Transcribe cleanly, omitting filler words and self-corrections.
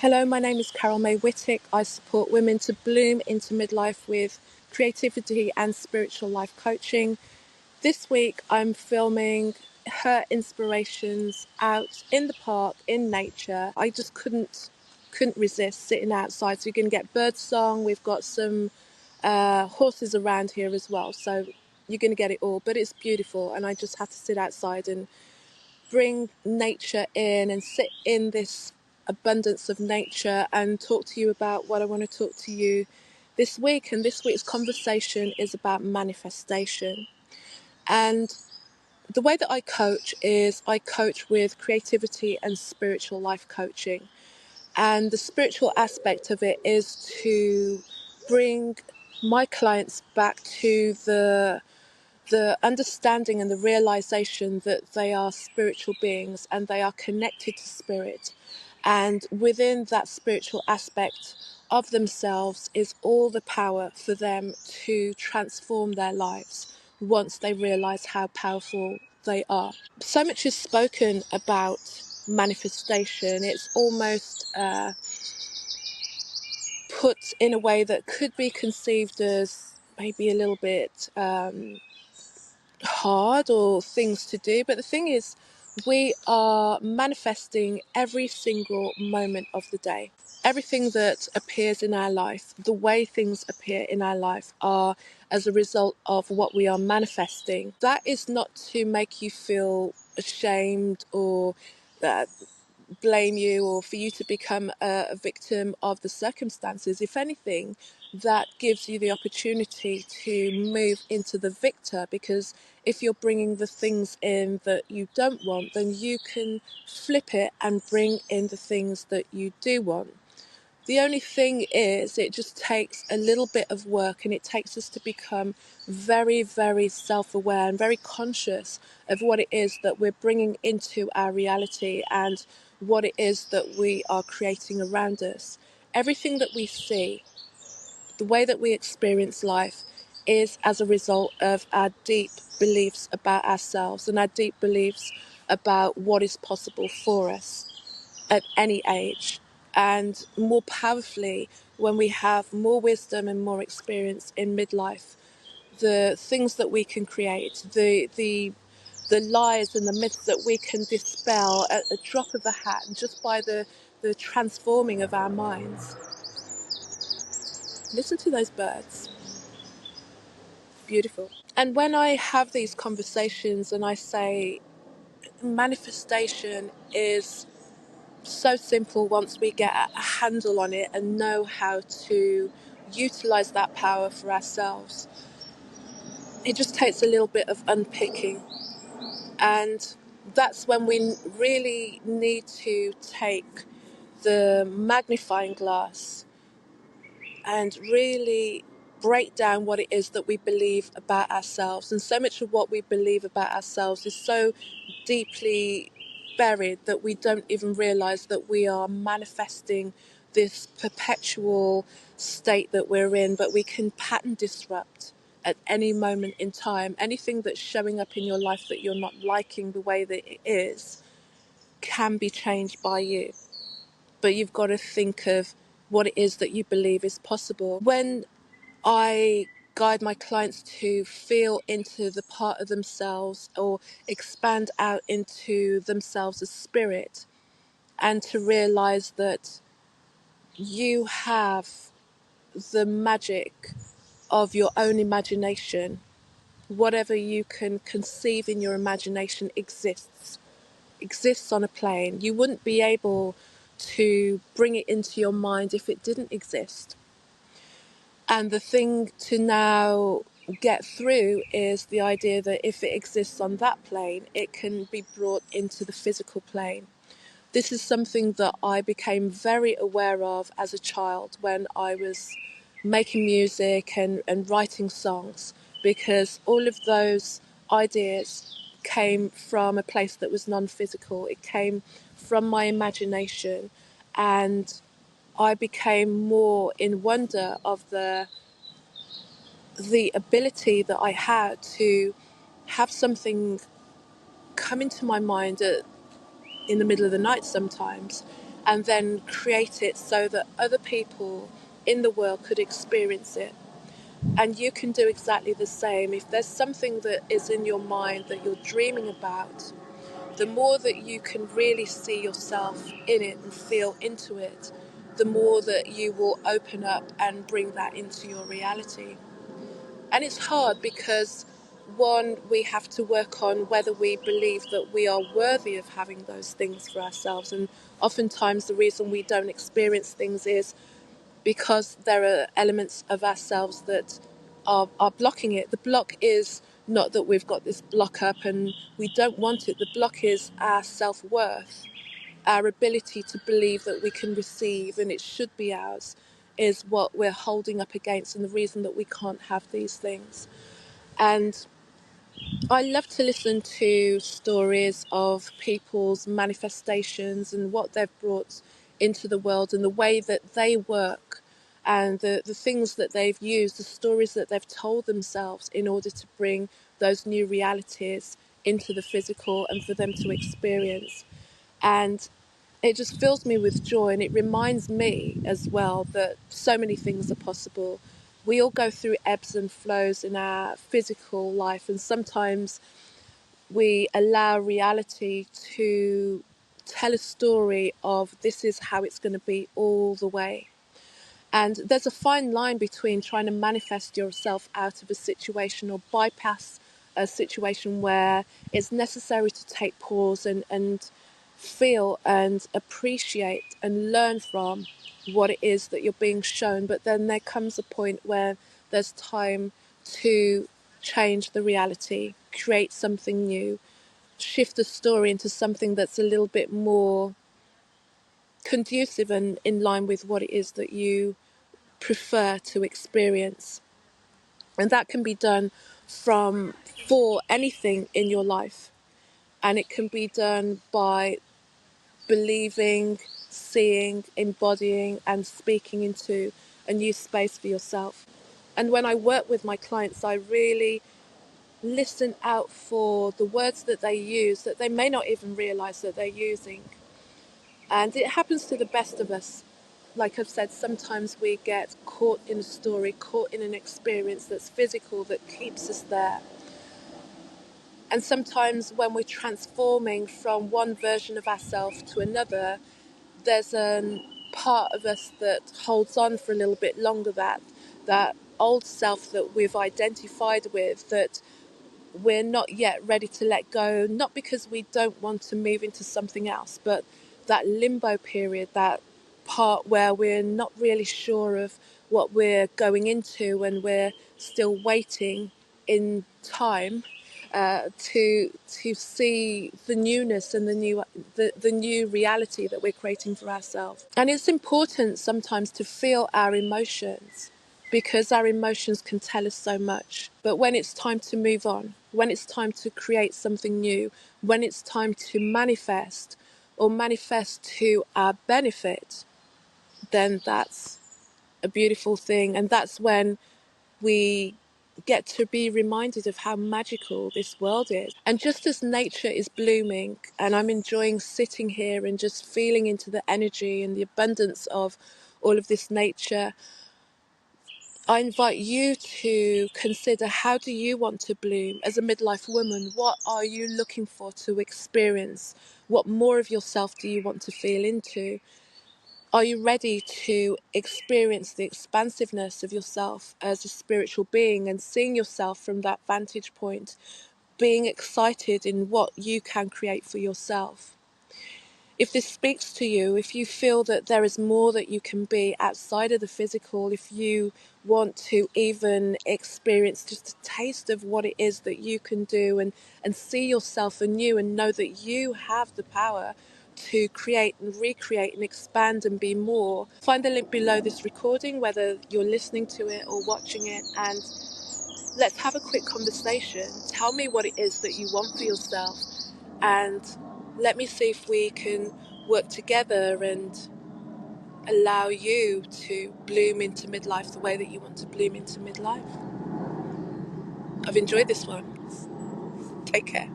Hello, my name is Carol May Whittick. I support women to bloom into midlife with creativity and spiritual life coaching. This week, I'm filming her inspirations out in the park, in nature. I just couldn't resist sitting outside. So you're going to get bird song. We've got some horses around here as well. So you're going to get it all. But it's beautiful, and I just had to sit outside and bring nature in and sit in this abundance of nature and talk to you about what I want to talk to you this week. And this week's conversation is about manifestation. And the way that I coach is I coach with creativity and spiritual life coaching. And the spiritual aspect of it is to bring my clients back to the understanding and the realization that they are spiritual beings and they are connected to spirit. And within that spiritual aspect of themselves is all the power for them to transform their lives once they realize how powerful they are. So much is spoken about manifestation. It's almost put in a way that could be conceived as maybe a little bit hard or things to do, but the thing is, we are manifesting every single moment of the day. Everything that appears in our life, the way things appear in our life, are as a result of what we are manifesting. That is not to make you feel ashamed or uh, blame you or for you to become a victim of the circumstances. If anything, that gives you the opportunity to move into the victor, because if you're bringing the things in that you don't want, then you can flip it and bring in the things that you do want. The only thing is, it just takes a little bit of work, and it takes us to become very, very self-aware and very conscious of what it is that we're bringing into our reality and what it is that we are creating around us. Everything that we see, the way that we experience life, is as a result of our deep beliefs about ourselves and our deep beliefs about what is possible for us at any age. And more powerfully, when we have more wisdom and more experience in midlife, the things that we can create, the lies and the myths that we can dispel at a drop of a hat, and just by the transforming of our minds. Listen to those birds. Beautiful. And when I have these conversations and I say manifestation is so simple once we get a handle on it and know how to utilize that power for ourselves, it just takes a little bit of unpicking. And that's when we really need to take the magnifying glass and really break down what it is that we believe about ourselves. And so much of what we believe about ourselves is so deeply buried that we don't even realize that we are manifesting this perpetual state that we're in. But we can pattern disrupt at any moment in time. Anything that's showing up in your life that you're not liking the way that it is can be changed by you. But you've got to think of what it is that you believe is possible. When I guide my clients to feel into the part of themselves or expand out into themselves as spirit, and to realize that you have the magic of your own imagination. Whatever you can conceive in your imagination exists on a plane. You wouldn't be able to bring it into your mind if it didn't exist. And the thing to now get through is the idea that if it exists on that plane, it can be brought into the physical plane. This is something that I became very aware of as a child when I was making music and writing songs, because all of those ideas came from a place that was non-physical. It came from my imagination, and I became more in wonder of the ability that I had to have something come into my mind in the middle of the night sometimes, and then create it so that other people in the world could experience it. And you can do exactly the same. If there's something that is in your mind that you're dreaming about, the more that you can really see yourself in it and feel into it, the more that you will open up and bring that into your reality. And it's hard because, one, we have to work on whether we believe that we are worthy of having those things for ourselves. And oftentimes the reason we don't experience things is because there are elements of ourselves that are blocking it. The block is not that we've got this block up and we don't want it. The block is our self-worth, our ability to believe that we can receive and it should be ours, is what we're holding up against, and the reason that we can't have these things. And I love to listen to stories of people's manifestations and what they've brought into the world and the way that they work, and the things that they've used, the stories that they've told themselves in order to bring those new realities into the physical and for them to experience. And it just fills me with joy, and it reminds me as well that so many things are possible. We all go through ebbs and flows in our physical life, and sometimes we allow reality to tell a story of this is how it's going to be all the way. And there's a fine line between trying to manifest yourself out of a situation or bypass a situation where it's necessary to take pause and feel and appreciate and learn from what it is that you're being shown. But then there comes a point where there's time to change the reality, create something new, shift the story into something that's a little bit more conducive and in line with what it is that you prefer to experience. And that can be done for anything in your life. And it can be done by believing, seeing, embodying, and speaking into a new space for yourself. And when I work with my clients, I really listen out for the words that they use that they may not even realize that they're using. And it happens to the best of us. Like I've said, sometimes we get caught in a story, caught in an experience that's physical, that keeps us there. And sometimes when we're transforming from one version of ourselves to another, there's a part of us that holds on for a little bit longer, that old self that we've identified with, that we're not yet ready to let go, not because we don't want to move into something else, but that limbo period, that part where we're not really sure of what we're going into and we're still waiting in time to see the newness and the new reality that we're creating for ourselves. And it's important sometimes to feel our emotions, because our emotions can tell us so much. But when it's time to move on, when it's time to create something new, when it's time to manifest or manifest to our benefit, then that's a beautiful thing. And that's when we get to be reminded of how magical this world is. And just as nature is blooming, and I'm enjoying sitting here and just feeling into the energy and the abundance of all of this nature, I invite you to consider, how do you want to bloom as a midlife woman? What are you looking for to experience? What more of yourself do you want to feel into? Are you ready to experience the expansiveness of yourself as a spiritual being and seeing yourself from that vantage point, being excited in what you can create for yourself? If this speaks to you, if you feel that there is more that you can be outside of the physical, if you want to even experience just a taste of what it is that you can do and see yourself anew and know that you have the power to create and recreate and expand and be more, find the link below this recording, whether you're listening to it or watching it, and let's have a quick conversation. Tell me what it is that you want for yourself, and let me see if we can work together and allow you to bloom into midlife the way that you want to bloom into midlife. I've enjoyed this one. Take care.